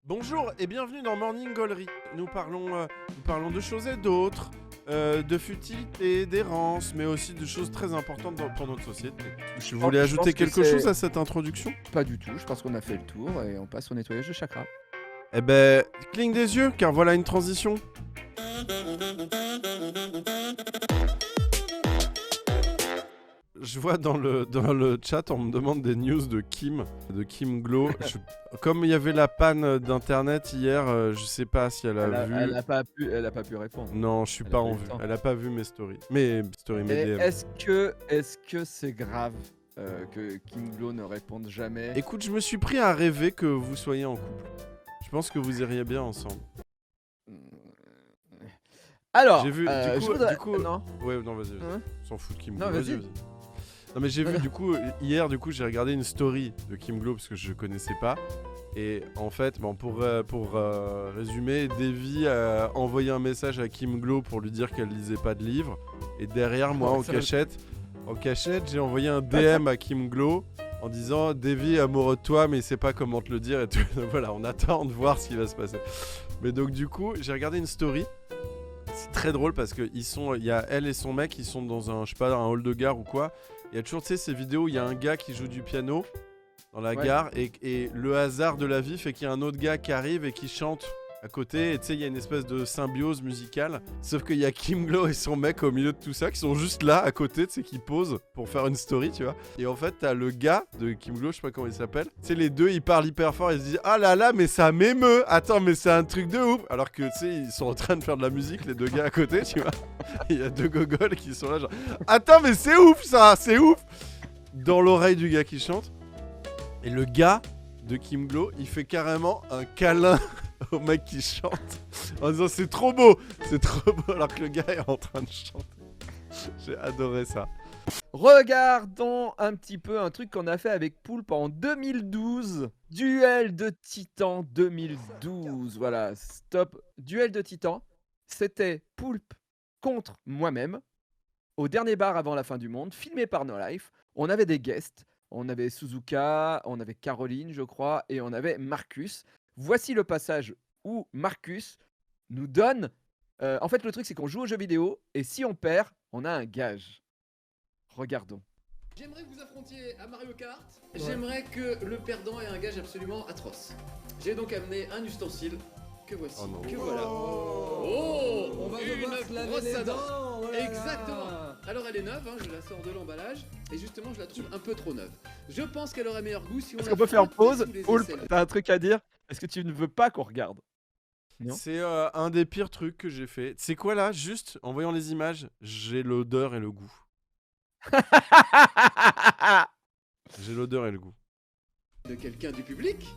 Bonjour et bienvenue dans Morning Gallery. Nous parlons de choses et d'autres, de futilité, d'errance, mais aussi de choses très importantes pour notre société. Je voulais ajouter quelque chose à cette introduction? Pas du tout, je pense qu'on a fait le tour et on passe au nettoyage de chakra. Eh ben, cligne des yeux, car voilà une transition. Je vois dans le chat, on me demande des news de Kim Glow. Comme il y avait la panne d'internet hier, je sais pas si elle a vu. Elle a pas pu répondre. Non, je suis pas en vue. Elle a pas vu mes stories. Mes DM. Est-ce que c'est grave que Kim Glow ne réponde jamais? Écoute, je me suis pris à rêver que vous soyez en couple. Je pense que vous iriez bien ensemble. Alors, j'ai vu, du coup. Non. Ouais, non, vas-y. Hein, On s'en fout de Kim Glow. non, vas-y. Non, mais j'ai vu, hier, j'ai regardé une story de Kim Glow parce que je connaissais pas. Et en fait, pour résumer, Davy a envoyé un message à Kim Glow pour lui dire qu'elle lisait pas de livres. Et derrière, moi, en cachette, j'ai envoyé un DM à Kim Glow en disant Davy est amoureux de toi, mais il sait pas comment te le dire. Et tout. Voilà, on attend de voir ce qui va se passer. Mais donc, du coup, j'ai regardé une story. C'est très drôle parce que il y a elle et son mec, ils sont dans un hall de gare ou quoi. Il y a toujours, tu sais, ces vidéos où il y a un gars qui joue du piano dans la gare et le hasard de la vie fait qu'il y a un autre gars qui arrive et qui chante à côté. Et tu sais, il y a une espèce de symbiose musicale. Sauf qu'il y a Kim Glow et son mec au milieu de tout ça qui sont juste là à côté, tu sais, qui posent pour faire une story, tu vois. Et en fait, t'as le gars de Kim Glow, je sais pas comment il s'appelle. Tu sais, les deux, ils parlent hyper fort. Ils se disent ah là là, mais ça m'émeut. Attends, mais c'est un truc de ouf. Alors que tu sais, ils sont en train de faire de la musique, les deux gars à côté, tu vois. Il y a deux gogoles qui sont là, genre attends, mais c'est ouf ça, c'est ouf. Dans l'oreille du gars qui chante. Et le gars de Kim Glow, il fait carrément un câlin au mec qui chante en disant c'est trop beau alors que le gars est en train de chanter. J'ai adoré ça. Regardons un petit peu un truc qu'on a fait avec Poulpe en 2012. Duel de Titans 2012. Voilà, stop. Duel de Titans. C'était Poulpe contre moi-même au dernier bar avant la fin du monde, filmé par No Life. On avait des guests. On avait Suzuka, on avait Caroline, je crois, et on avait Marcus. Voici le passage où Marcus nous donne... en fait, le truc, c'est qu'on joue aux jeux vidéo, et si on perd, on a un gage. Regardons. J'aimerais que vous affrontiez à Mario Kart. Ouais. J'aimerais que le perdant ait un gage absolument atroce. J'ai donc amené un ustensile que voici. Oh non. Que voilà. Oh, on va une brosse à dents. Voilà. Exactement. Alors elle est neuve, hein, je la sors de l'emballage et justement je la trouve un peu trop neuve. Je pense qu'elle aurait meilleur goût si on. Est-ce qu'on peut faire pause? Poulpe, t'as un truc à dire? Est-ce que tu ne veux pas qu'on regarde? Non. C'est un des pires trucs que j'ai fait. C'est quoi là? Juste en voyant les images, j'ai l'odeur et le goût. J'ai l'odeur et le goût. De quelqu'un du public?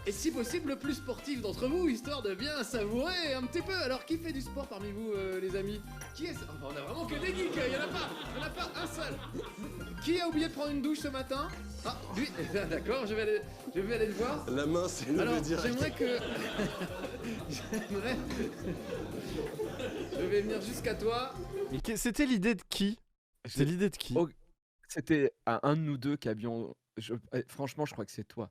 Et si possible le plus sportif d'entre vous, histoire de bien savourer un petit peu. Alors qui fait du sport parmi vous les amis? Qui est... Enfin, on a vraiment que des geeks, il y en a pas un seul. Qui a oublié de prendre une douche ce matin? Ah, lui, d'accord, je vais aller le voir. La main, c'est le Alors, direct. j'aimerais que... Je vais venir jusqu'à toi. Mais c'était l'idée de qui? C'était l'idée de qui? C'était un de nous deux qui avions... Franchement, je crois que c'est toi.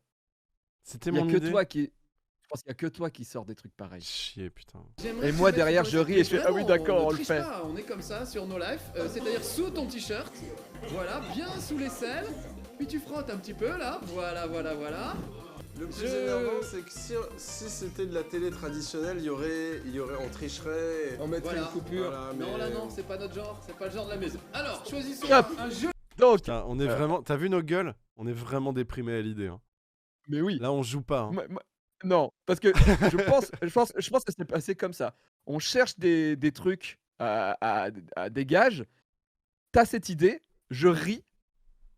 C'était mon idée. Je pense qu'il y a que toi qui sort des trucs pareils. Chier, putain. Et moi derrière je ris et je fais ah oui d'accord, on le fait. On est comme ça sur No Life, c'est-à-dire sous ton t-shirt. Voilà, bien sous l'aisselle. Puis tu frottes un petit peu là. Voilà. Le plus énervant, c'est que si c'était de la télé traditionnelle, il y aurait, on tricherait. On mettrait une coupure. Voilà, Non, là non, c'est pas notre genre, c'est pas le genre de la maison. Alors, choisissons un jeu. Donc, putain, on est vraiment... T'as vu nos gueules? On est vraiment déprimés à l'idée. Hein. Mais oui. Là, on joue pas. Hein. Non, parce que je pense que c'est passé comme ça. On cherche des trucs à des gages. T'as cette idée, je ris,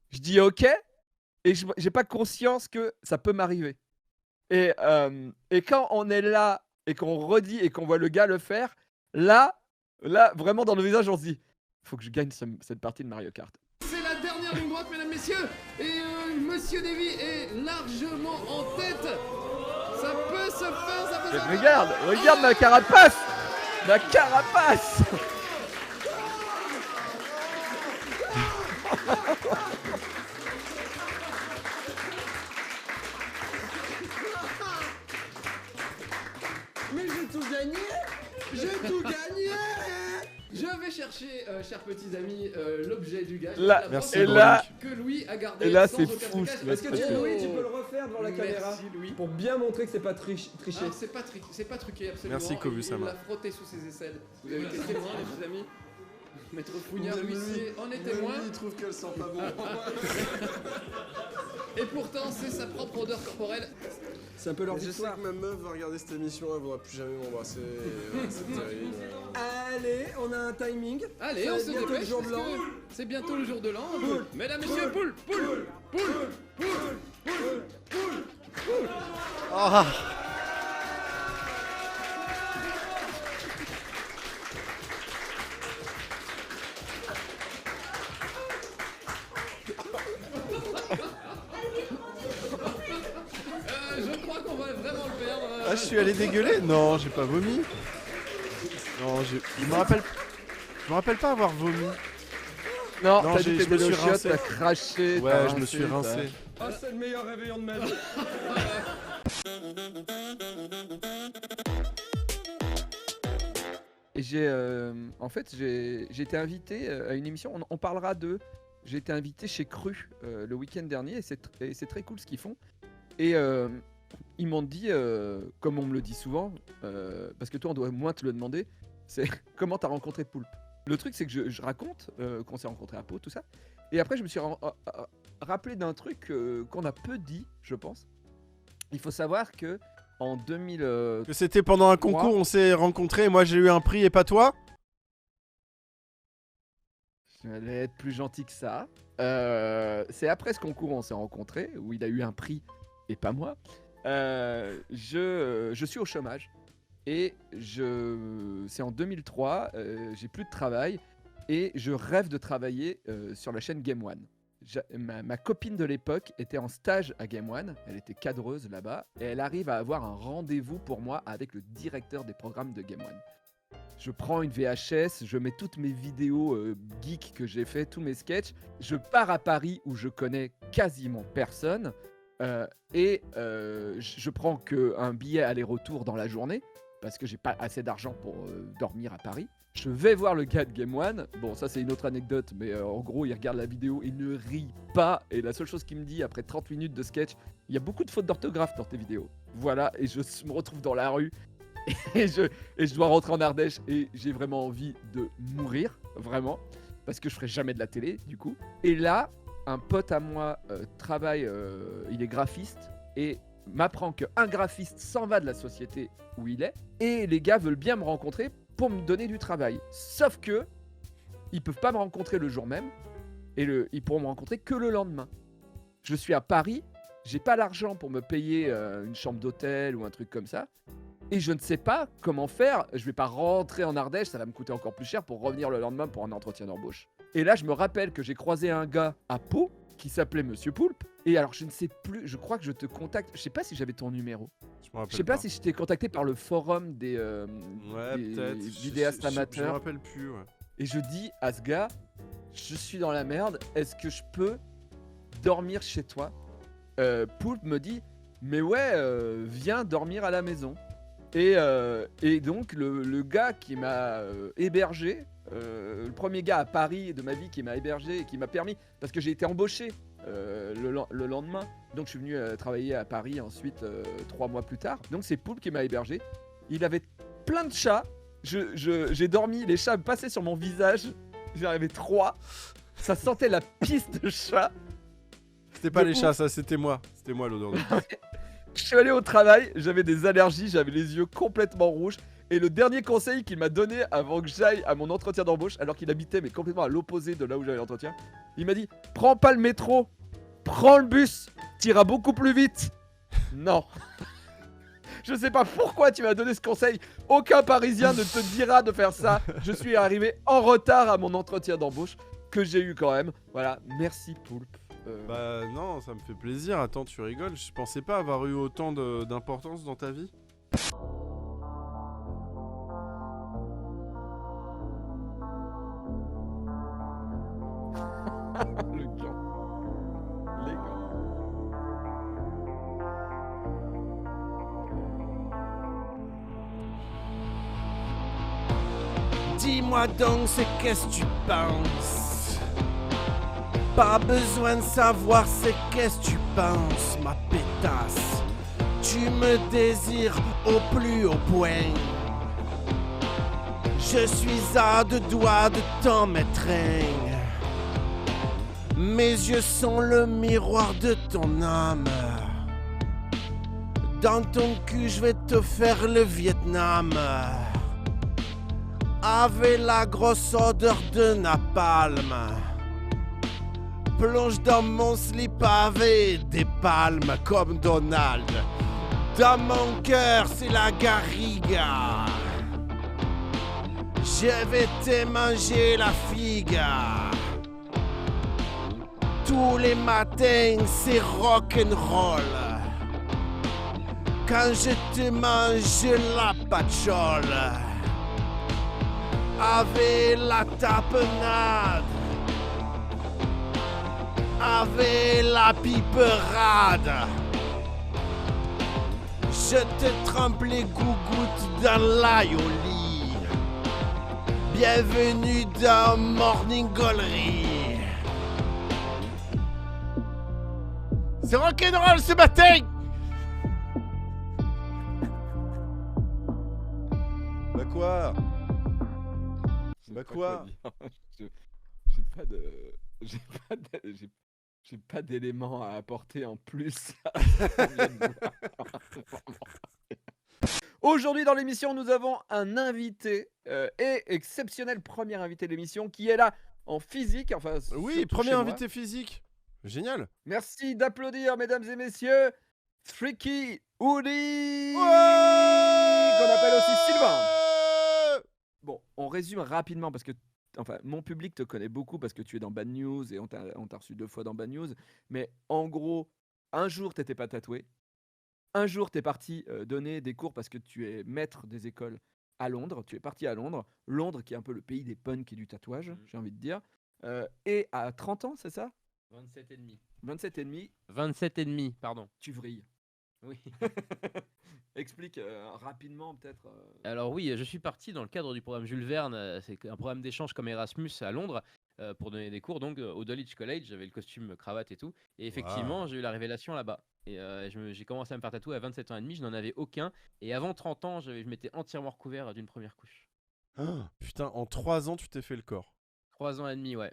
je dis ok, et j'ai pas conscience que ça peut m'arriver. Et quand on est là et qu'on redit et qu'on voit le gars le faire, là, vraiment dans le visage, on se dit, faut que je gagne cette partie de Mario Kart. C'est la dernière ligne droite, mesdames, messieurs, et Monsieur Davy est largement en tête. Ça peut se faire, ça peut se faire. Regarde ma carapace! Ma carapace! Mais j'ai tout gagné. J'ai tout gagné. Je vais chercher, chers petits amis, l'objet du gage. Là, La merci, brosse à là- dents que Louis a gardé et là, sans c'est aucun fou, trucage. ce Est-ce que tu, Oh. Louis, tu peux le refaire devant la caméra Merci Louis. pour bien montrer que c'est pas triché. Ah, c'est pas truqué absolument. Merci, Kobusama. Il l'a frotté sous ses aisselles. Vous avez été témoin, les petits amis. Maître Fougnard, l'huissier, en est témoin. Lui, il trouve qu'elle sent pas bon. Et pourtant, c'est sa propre odeur corporelle. C'est un peu leur Je sais victoire. que ma meuf va regarder cette émission, elle voudra plus jamais m'embrasser. C'est terrible. Allez, on a un timing. Allez, Ça on va se être bientôt le dépêche jour parce de l'an. que c'est bientôt le jour de l'an. Poule. Mesdames, messieurs, poule, poule, poule, poule. Ah. Je crois qu'on va vraiment le perdre. Ah, je suis allé dégueuler? Non, j'ai pas vomi. Non, je me rappelle pas avoir vomi. Non, Non, t'as je dit me que t'étais suis le chiotte, rincé. t'as craché. Ouais, t'as je me suis rincé, rincé. Ah, c'est le meilleur réveillon de ma vie. Et en fait, j'ai été invité à une émission. On parlera de. J'ai été invité chez Cru le week-end dernier et c'est très cool ce qu'ils font. Et ils m'ont dit, comme on me le dit souvent, parce que toi on doit moins te le demander, c'est comment t'as rencontré Poulpe. Le truc c'est que je raconte qu'on s'est rencontrés à Pau, tout ça. Et après je me suis rappelé d'un truc qu'on a peu dit, je pense. Il faut savoir que en 2000. Que c'était pendant un concours, on s'est rencontrés, moi j'ai eu un prix et pas toi? Je vais être plus gentil que ça. C'est après ce concours on s'est rencontrés, où il a eu un prix et pas moi. Je suis au chômage et c'est en 2003, j'ai plus de travail et je rêve de travailler sur la chaîne Game One. Ma copine de l'époque était en stage à Game One, elle était cadreuse là-bas et elle arrive à avoir un rendez-vous pour moi avec le directeur des programmes de Game One. Je prends une VHS, je mets toutes mes vidéos geeks que j'ai fait, tous mes sketchs. Je pars à Paris où je connais quasiment personne et je prends qu'un billet aller-retour dans la journée parce que j'ai pas assez d'argent pour dormir à Paris. Je vais voir le gars de Game One. Bon, ça c'est une autre anecdote, mais en gros, il regarde la vidéo, il ne rit pas. Et la seule chose qu'il me dit après 30 minutes de sketch, il y a beaucoup de fautes d'orthographe dans tes vidéos. Voilà, et je me retrouve dans la rue. Et je dois rentrer en Ardèche et j'ai vraiment envie de mourir, vraiment, parce que je ferai jamais de la télé, du coup. Et là, un pote à moi travaille, il est graphiste, et m'apprend qu'un graphiste s'en va de la société où il est, et les gars veulent bien me rencontrer pour me donner du travail. Sauf que, ils peuvent pas me rencontrer le jour même, et ils pourront me rencontrer que le lendemain. Je suis à Paris, j'ai pas l'argent pour me payer une chambre d'hôtel ou un truc comme ça. Et je ne sais pas comment faire, je vais pas rentrer en Ardèche, ça va me coûter encore plus cher pour revenir le lendemain pour un entretien d'embauche. Et là, je me rappelle que j'ai croisé un gars à Pau qui s'appelait Monsieur Poulpe. Et alors, je ne sais plus, je crois que je te contacte, je sais pas si j'avais ton numéro. Je sais pas si je t'ai contacté par le forum des peut-être. vidéastes Je me amateurs. rappelle plus, ouais. Et je dis à ce gars, je suis dans la merde, est-ce que je peux dormir chez toi? Poulpe me dit, mais ouais, viens dormir à la maison. Et donc le gars qui m'a hébergé, le premier gars à Paris de ma vie qui m'a hébergé et qui m'a permis, parce que j'ai été embauché le lendemain, donc je suis venu travailler à Paris ensuite 3 mois plus tard. Donc c'est Poulpe qui m'a hébergé. Il avait plein de chats. J'ai dormi, les chats passaient sur mon visage. J'en avais 3. Ça sentait la pisse de chat. C'était pas De les ouf. chats, ça, c'était moi. C'était moi l'odeur de Je suis allé au travail, j'avais des allergies, j'avais les yeux complètement rouges. Et le dernier conseil qu'il m'a donné avant que j'aille à mon entretien d'embauche, alors qu'il habitait mais complètement à l'opposé de là où j'avais l'entretien, il m'a dit, prends pas le métro, prends le bus, t'iras beaucoup plus vite. Non. Je sais pas pourquoi tu m'as donné ce conseil. Aucun Parisien ne te dira de faire ça. Je suis arrivé en retard à mon entretien d'embauche, que j'ai eu quand même. Voilà, merci Poulpe. Bah non, ça me fait plaisir. Attends, tu rigoles. Je pensais pas avoir eu autant d'importance dans ta vie. Le gant. Les gants. Dis-moi donc, c'est qu'est-ce que tu penses? Pas besoin de savoir c'est qu'est-ce que tu penses, ma pétasse. Tu me désires au plus haut point. Je suis à deux doigts de t'en mettre un. Mes yeux sont le miroir de ton âme. Dans ton cul, je vais te faire le Vietnam. Avec la grosse odeur de napalm. Plonge dans mon slip avec des palmes comme Donald. Dans mon cœur, c'est la garriga. Je vais te manger la figue. Tous les matins, c'est rock'n'roll. Quand je te mange la patchole. Avec la tapenade. Avec la piperade. Je te trempe les gougouttes dans l'ail au lit. Bienvenue dans Morning Gollery. C'est rock'n'roll ce matin. Bah quoi? Bah quoi? J'ai pas de. J'ai pas d'éléments à apporter en plus. Aujourd'hui dans l'émission, nous avons un invité et exceptionnel premier invité de l'émission qui est là en physique. Enfin, Oui, surtout premier chez moi. invité physique. Génial. Merci d'applaudir, mesdames et messieurs, Freaky Woody, Ouais qu'on appelle aussi Sylvain. Bon, on résume rapidement parce que mon public te connaît beaucoup parce que tu es dans Bad News et on t'a reçu 2 fois dans Bad News. Mais en gros, un jour, t'étais pas tatoué. Un jour, t'es parti donner des cours parce que tu es maître des écoles à Londres. Tu es parti à Londres. Londres qui est un peu le pays des punks et du tatouage, j'ai envie de dire. Et à 30 ans, c'est ça? 27 et demi. 27 et demi, 27 et demi, pardon. tu vrilles. Oui. Explique rapidement peut-être. Alors oui, je suis parti dans le cadre du programme Jules Verne. C'est un programme d'échange comme Erasmus à Londres pour donner des cours. Donc au Dulwich College, j'avais le costume, cravate et tout. Et effectivement, j'ai eu la révélation là-bas. Et j'ai commencé à me faire tatouer à 27 ans et demi. Je n'en avais aucun. Et avant 30 ans, je m'étais entièrement recouvert d'une première couche. Ah, putain, en 3 ans, tu t'es fait le corps. 3 ans et demi, ouais.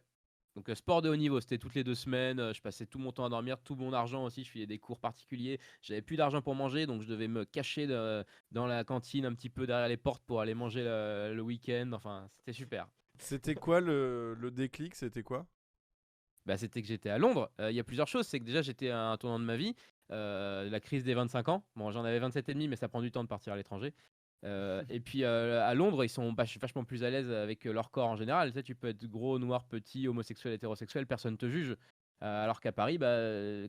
Donc sport de haut niveau, c'était toutes les 2 semaines, je passais tout mon temps à dormir, tout mon argent aussi, je faisais des cours particuliers, j'avais plus d'argent pour manger, donc je devais me cacher dans la cantine un petit peu derrière les portes pour aller manger le week-end, enfin c'était super. C'était quoi le déclic? C'était quoi? Bah, c'était que j'étais à Londres, il y a plusieurs choses, c'est que déjà j'étais à un tournant de ma vie, la crise des 25 ans, bon j'en avais 27 et demi mais ça prend du temps de partir à l'étranger. Et puis à Londres, ils sont vachement plus à l'aise avec leur corps en général. Tu sais, tu peux être gros, noir, petit, homosexuel, hétérosexuel, personne te juge. Alors qu'à Paris,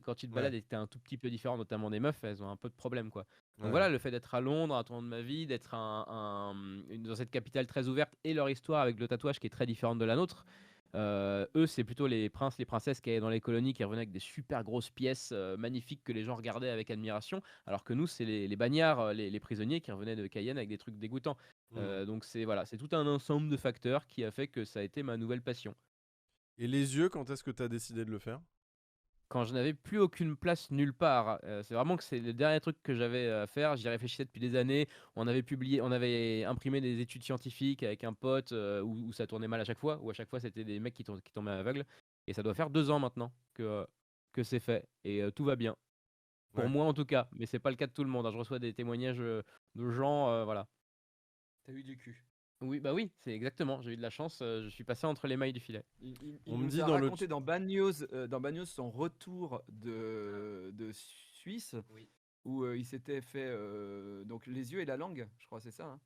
quand tu te balades et que t'es un tout petit peu différent, notamment des meufs, elles ont un peu de problème, quoi. Donc voilà, le fait d'être à Londres, à un tournant de ma vie, d'être dans cette capitale très ouverte et leur histoire avec le tatouage qui est très différente de la nôtre. Eux, c'est plutôt les princes, les princesses qui allaient dans les colonies, qui revenaient avec des super grosses pièces magnifiques que les gens regardaient avec admiration, alors que nous, c'est les bagnards, les prisonniers qui revenaient de Cayenne avec des trucs dégoûtants. Donc c'est tout un ensemble de facteurs qui a fait que ça a été ma nouvelle passion. Et les yeux, quand est-ce que tu as décidé de le faire? Quand je n'avais plus aucune place nulle part, c'est vraiment que c'est le dernier truc que j'avais à faire. J'y réfléchissais depuis des années. On avait imprimé des études scientifiques avec un pote où ça tournait mal à chaque fois, où à chaque fois c'était des mecs qui tombaient aveugles. Et ça doit faire 2 ans maintenant que c'est fait. Et tout va bien. Pour moi en tout cas, mais c'est pas le cas de tout le monde, hein. Je reçois des témoignages de gens, voilà. T'as eu du cul. Oui, bah oui, c'est exactement. J'ai eu de la chance, je suis passé entre les mailles du filet. On me dit a raconté dans Bad News son retour de Suisse, où il s'était fait donc les yeux et la langue, je crois, c'est ça. Hein.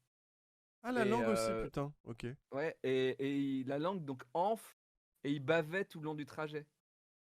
Ah, la langue aussi, putain, ok. Ouais, et la langue donc enfle et il bavait tout le long du trajet.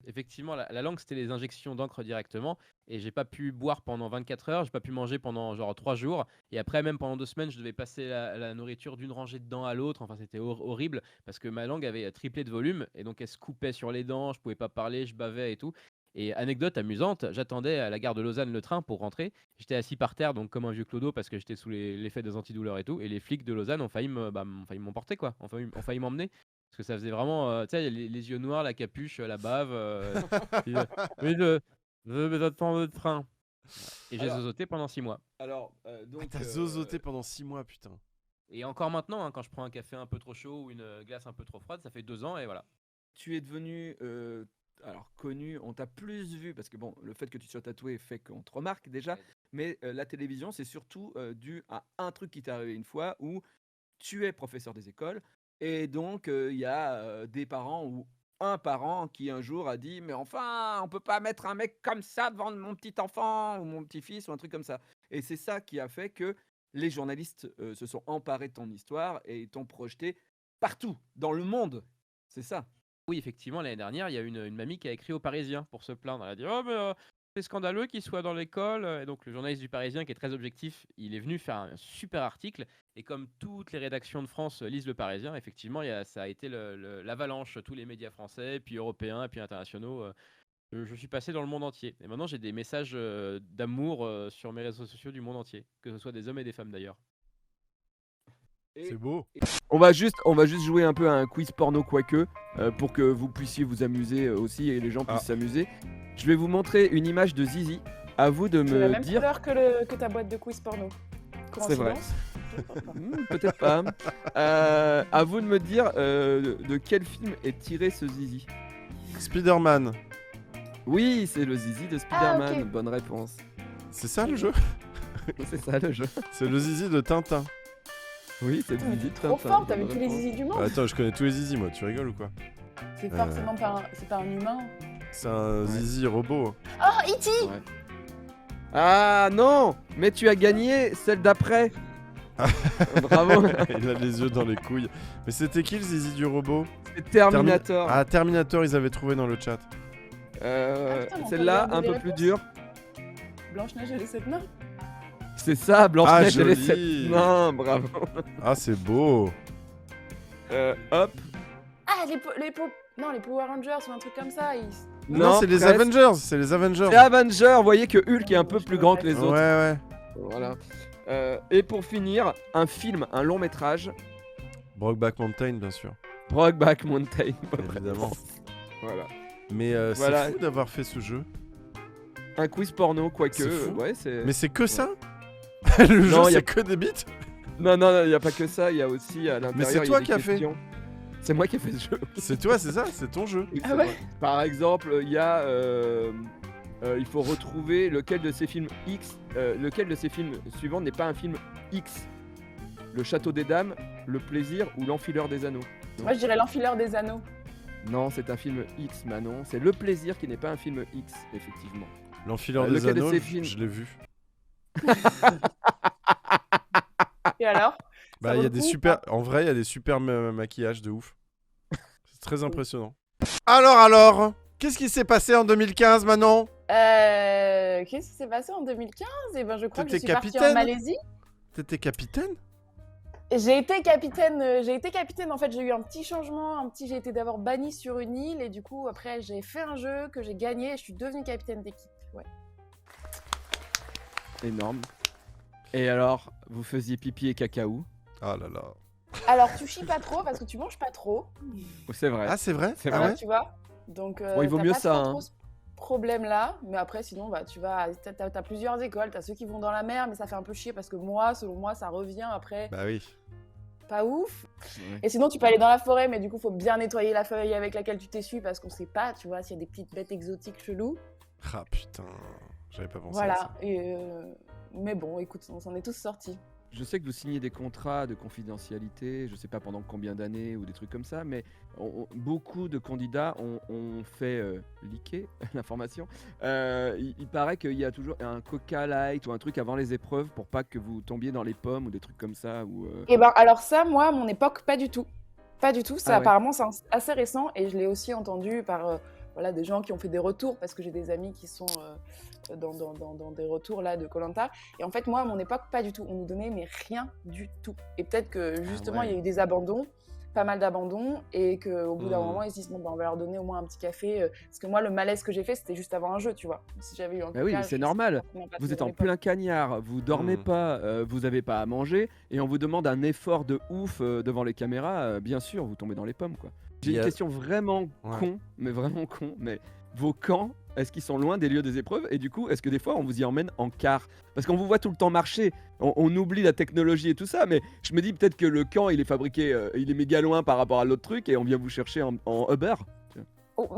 Effectivement, la langue, c'était les injections d'encre directement. Et j'ai pas pu boire pendant 24 heures, j'ai pas pu manger pendant genre 3 jours. Et après, même pendant 2 semaines, je devais passer la nourriture d'une rangée de dents à l'autre. Enfin, c'était horrible parce que ma langue avait triplé de volume. Et donc, elle se coupait sur les dents, je pouvais pas parler, je bavais et tout. Et anecdote amusante, j'attendais à la gare de Lausanne le train pour rentrer. J'étais assis par terre, donc comme un vieux clodo, parce que j'étais sous l'effet des antidouleurs et tout. Et les flics de Lausanne ont failli m'emporter, quoi. Ont failli m'emmener. Parce que ça faisait vraiment, tu sais, les yeux noirs, la capuche, la bave. Puis, oui, j'attends le train. Et j'ai Alors- zozoté pendant 6 mois. Alors, donc. T'as zozoté pendant 6 mois, putain. Et encore maintenant, quand je prends un café un peu trop chaud ou une glace un peu trop froide, ça fait 2 ans et voilà. Tu es devenu connu, on t'a plus vu parce que bon, le fait que tu sois tatoué fait qu'on te remarque déjà, mais la télévision c'est surtout dû à un truc qui t'est arrivé une fois où tu es professeur des écoles et donc il y a des parents ou un parent qui un jour a dit mais enfin on peut pas mettre un mec comme ça devant mon petit enfant ou mon petit-fils ou un truc comme ça et c'est ça qui a fait que les journalistes se sont emparés de ton histoire et t'ont projeté partout dans le monde, c'est ça. Oui, effectivement, l'année dernière, il y a une mamie qui a écrit au Parisien pour se plaindre. Elle a dit: «Oh, mais c'est scandaleux qu'il soit dans l'école.» Et donc, le journaliste du Parisien, qui est très objectif, il est venu faire un super article. Et comme toutes les rédactions de France lisent le Parisien, effectivement, ça a été l'avalanche. Tous les médias français, puis européens, puis internationaux. Je suis passé dans le monde entier. Et maintenant, j'ai des messages d'amour sur mes réseaux sociaux du monde entier, que ce soit des hommes et des femmes d'ailleurs. C'est beau. On va juste jouer un peu à un quiz porno quoique pour que vous puissiez vous amuser aussi et les gens puissent s'amuser. Je vais vous montrer une image de Zizi. À vous de C'est la me même dire. couleur que ta boîte de quiz porno. C'est vrai. Coïncidence ? Peut-être pas. À vous de me dire de quel film est tiré ce Zizi. Spider-Man. Oui, c'est le Zizi de Spider-Man. Ah, ok. Bonne réponse. C'est ça le jeu? C'est ça le jeu. C'est le zizi de Tintin. Oui, c'est le Mais Zizi t'es de trop Tintin. fort, t'as vu Bonne tous les réponse. zizi du monde. Attends, je connais tous les zizis, moi. Tu rigoles ou quoi? C'est forcément c'est pas un humain. C'est un zizi robot. Oh, E.T. Ouais. Ah non, mais tu as gagné celle d'après. Bravo. Il a les yeux dans les couilles. Mais c'était qui le zizi du robot? C'est Terminator. Ah, Terminator, ils avaient trouvé dans le chat. putain, on peut Celle-là, regarder un les peu plus réponses. dure. Blanche-Neige et les 7 nains. C'est ça, Blanche-Neige et les joli. 7 nains, bravo. Ah, c'est beau. Hop. Ah, non, les Power Rangers ou un truc comme ça. Non, c'est les presque. Avengers. C'est les Avengers. C'est Avenger, vous voyez que Hulk est un peu plus grand que les Ouais, autres. ouais. Voilà. Et pour finir, un film, un long métrage. Brokeback Mountain, bien sûr. Brokeback Mountain. Bonne Évidemment. réponse. Voilà. Mais Voilà. c'est fou d'avoir fait ce jeu. Un quiz porno, quoique. C'est fou. Ouais, c'est. Mais c'est que ça? Le Non, jeu, y a- c'est que des bits? Non, il n'y a pas que ça, il y a aussi à l'intérieur. c'est il y a toi des qui as fait. questions. C'est moi qui ai fait ce jeu. C'est toi, c'est ça? C'est ton jeu. Ah ouais. Par exemple, il y a. Il faut retrouver lequel de ces films X. Lequel de ces films suivants n'est pas un film X. Le Château des Dames, Le Plaisir ou L'Enfileur des Anneaux. Moi, je dirais l'enfileur des anneaux. Non, c'est un film X, Manon. C'est Le Plaisir qui n'est pas un film X, effectivement. L'enfileur des Lequel de anneaux, ces films je l'ai vu. Et alors? Bah, vaut il y a le des coup, super. En vrai, il y a des super maquillages de ouf. C'est très impressionnant. Alors, qu'est-ce qui s'est passé en 2015, Manon? Qu'est-ce qui s'est passé en 2015? Eh ben, je crois que je T'étais suis partie en capitaine Malaisie. T'étais capitaine? J'ai été capitaine. En fait, j'ai eu un petit changement, j'ai été d'abord bannie sur une île et du coup, après, j'ai fait un jeu que j'ai gagné et je suis devenue capitaine d'équipe. Ouais. Énorme. Et alors, vous faisiez pipi et caca où? Ah là là. Alors, tu chies pas trop parce que tu manges pas trop. C'est vrai. Ah, c'est vrai? C'est Ah vrai. ouais? Tu vois. Donc, Bon, il vaut t'as mieux pas ça, trop, hein. trop ce problème-là. Mais après, sinon, bah, t'as plusieurs écoles. T'as ceux qui vont dans la mer, mais ça fait un peu chier parce que selon moi, ça revient après. Bah oui. Pas ouf. Ouais. Et sinon, tu peux aller dans la forêt, mais du coup, faut bien nettoyer la feuille avec laquelle tu t'essuies parce qu'on sait pas, tu vois, s'il y a des petites bêtes exotiques cheloues. Ah putain. J'avais pas pensé à Voilà. ça. Mais bon, écoute, on s'en est tous sortis. Je sais que vous signez des contrats de confidentialité, je sais pas pendant combien d'années ou des trucs comme ça, mais beaucoup de candidats ont fait leaker l'information. Il paraît qu'il y a toujours un Coca Light ou un truc avant les épreuves pour pas que vous tombiez dans les pommes ou des trucs comme ça. Et ben, alors ça, moi, à mon époque, pas du tout. Pas du tout. Ça, Ah ouais. apparemment, c'est assez récent et je l'ai aussi entendu par des gens qui ont fait des retours parce que j'ai des amis qui sont dans des retours là de Koh-Lanta. Et en fait, moi, à mon époque, pas du tout. On nous donnait mais rien du tout. Et peut-être que justement, ouais. il y a eu des abandons. pas mal d'abandon et qu'au bout d'un Hmm. moment, ils se disent bon, ben, on va leur donner au moins un petit café. Parce que moi, le malaise que j'ai fait, c'était juste avant un jeu, tu vois. Si j'avais eu un Bah oui, mais coquage, c'est je normal. sais vraiment pas Vous trop êtes à en l'époque. plein cagnard, vous dormez Hmm. pas, vous avez pas à manger, et on vous demande un effort de ouf devant les caméras, bien sûr, vous tombez dans les pommes, quoi. J'ai Il y une a- question vraiment Ouais. vraiment con, mais vos camps, est-ce qu'ils sont loin des lieux des épreuves? Et du coup, est-ce que des fois on vous y emmène en car? Parce qu'on vous voit tout le temps marcher, on oublie la technologie et tout ça, mais je me dis peut-être que le camp il est fabriqué, il est méga loin par rapport à l'autre truc, et on vient vous chercher en Uber. Oh.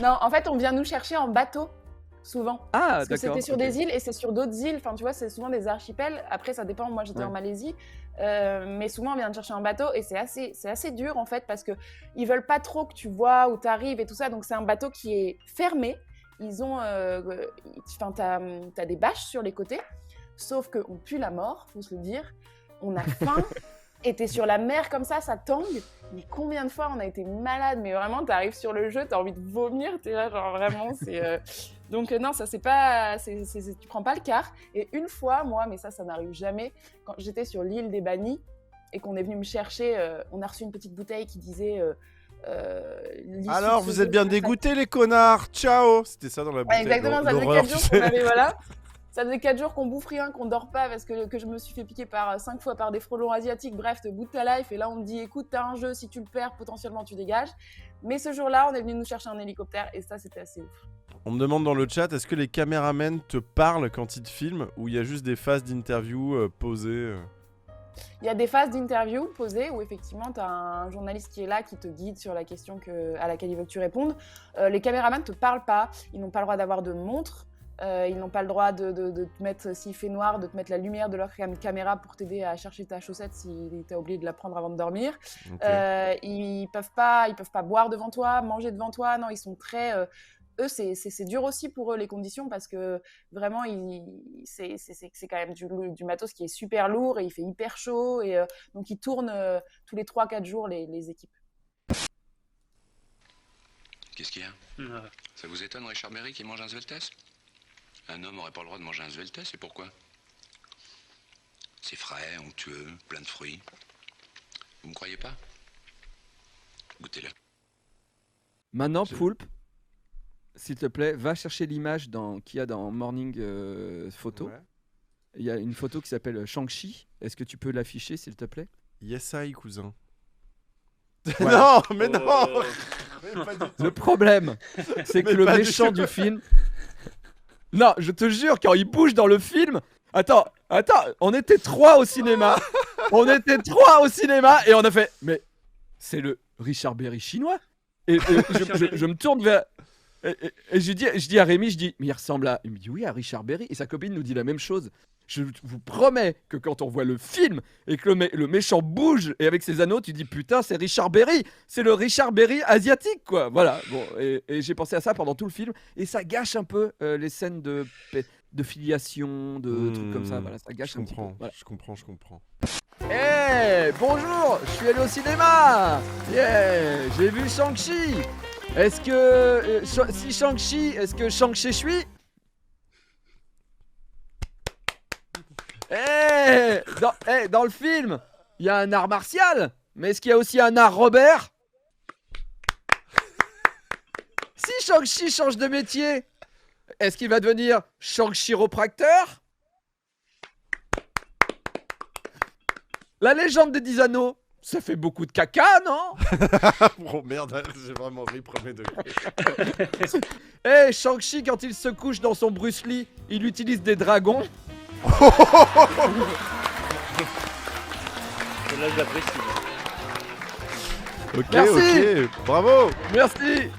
Non, en fait, on vient nous chercher en bateau, souvent. Ah, Parce que d'accord. c'était sur ok. des îles et c'est sur d'autres îles. Enfin, tu vois, c'est souvent des archipels. Après, ça dépend. Moi, j'étais Ouais. en Malaisie. Mais souvent, on vient te chercher en bateau et c'est assez dur, en fait, parce qu'ils veulent pas trop que tu vois où tu arrives et tout ça. Donc, c'est un bateau qui est fermé. Ils ont... Enfin, t'as des bâches sur les côtés. Sauf qu'on pue la mort, faut se le dire. On a faim. Et t'es sur la mer comme ça tangue. Mais combien de fois on a été malade? Mais vraiment, t'arrives sur le jeu, t'as envie de vomir. T'es là, genre vraiment, c'est... Donc non, ça c'est pas... tu prends pas le quart. Et une fois, moi, mais ça n'arrive jamais, quand j'étais sur l'île des Bannis et qu'on est venu me chercher, on a reçu une petite bouteille qui disait... l'issue Alors, de ce vous jeu, êtes bien c'est très dégoûtés, les connards. Ciao. C'était ça dans la Ouais, bouteille. exactement, ça faisait l'horreur, 4 jours tu qu'on sais. avait, voilà. Ça faisait 4 jours qu'on bouffe rien, qu'on dort pas parce que je me suis fait piquer 5 fois par des frelons asiatiques. Bref, te bout de ta life. Et là, on me dit, écoute, t'as un jeu, si tu le perds, potentiellement tu dégages. Mais ce jour-là, on est venu nous chercher un hélicoptère et ça, c'était assez ouf. On me demande dans le chat, est-ce que les caméramens te parlent quand ils te filment ou il y a juste des phases d'interview posées Il y a des phases d'interview posées où effectivement, tu as un journaliste qui est là, qui te guide sur la question à laquelle il veut que tu répondes. Les caméramans ne te parlent pas, ils n'ont pas le droit d'avoir de montre. Ils n'ont pas le droit de te mettre, s'il fait noir, de te mettre la lumière de leur caméra pour t'aider à chercher ta chaussette si t'as oublié de la prendre avant de dormir. Ok. Ils peuvent pas boire devant toi, manger devant toi. Non, ils sont très... eux, c'est dur aussi pour eux les conditions parce que vraiment, c'est quand même du matos qui est super lourd et il fait hyper chaud. Et donc, ils tournent tous les 3-4 jours les équipes. Qu'est-ce qu'il y a? Ça vous étonne, Richard Berry, qui mange un Sveltes? Un homme n'aurait pas le droit de manger un Sveltes, et pourquoi? C'est frais, onctueux, plein de fruits. Vous me croyez pas? Goûtez-le. Maintenant, Poulpe, s'il te plaît, va chercher l'image qu'il y a dans Morning Photo. Ouais. Il y a une photo qui s'appelle Shang-Chi. Est-ce que tu peux l'afficher, s'il te plaît? Yes, I, cousin. Voilà. Non, mais non. Mais pas du tout. Le problème, c'est que Mais le pas du méchant tout. du film... Non, je te jure, quand il bouge dans le film... Attends, on était 3 au cinéma. On était 3 au cinéma et on a fait... Mais c'est le Richard Berry chinois. Et je me tourne vers... Et je dis à Rémi, mais il ressemble à... Il me dit oui, à Richard Berry. Et sa copine nous dit la même chose. Je vous promets que quand on voit le film et que le méchant bouge et avec ses anneaux, tu dis putain, c'est Richard Berry. C'est le Richard Berry asiatique, quoi. Voilà. Bon, et j'ai pensé à ça pendant tout le film. Et ça gâche un peu les scènes de filiation, de trucs comme ça. Voilà, ça gâche Je un petit peu. comprends, Voilà. je comprends. Hey, bonjour, je suis allé au cinéma. Yeah, j'ai vu Shang-Chi. Est-ce que si Shang-Chi, est-ce que Shang-Chi suis? Dans le film, il y a un art martial, mais est-ce qu'il y a aussi un art Robert? Si Shang-Chi change de métier, est-ce qu'il va devenir Shang-Chiropracteur? La légende des 10 anneaux, ça fait beaucoup de caca, non? Oh merde, j'ai vraiment ri premier degré. Eh, Shang-Chi, quand il se couche dans son Bruce Lee, il utilise des dragons. Là, j'apprécie. Ok, Merci. ok, bravo. Merci.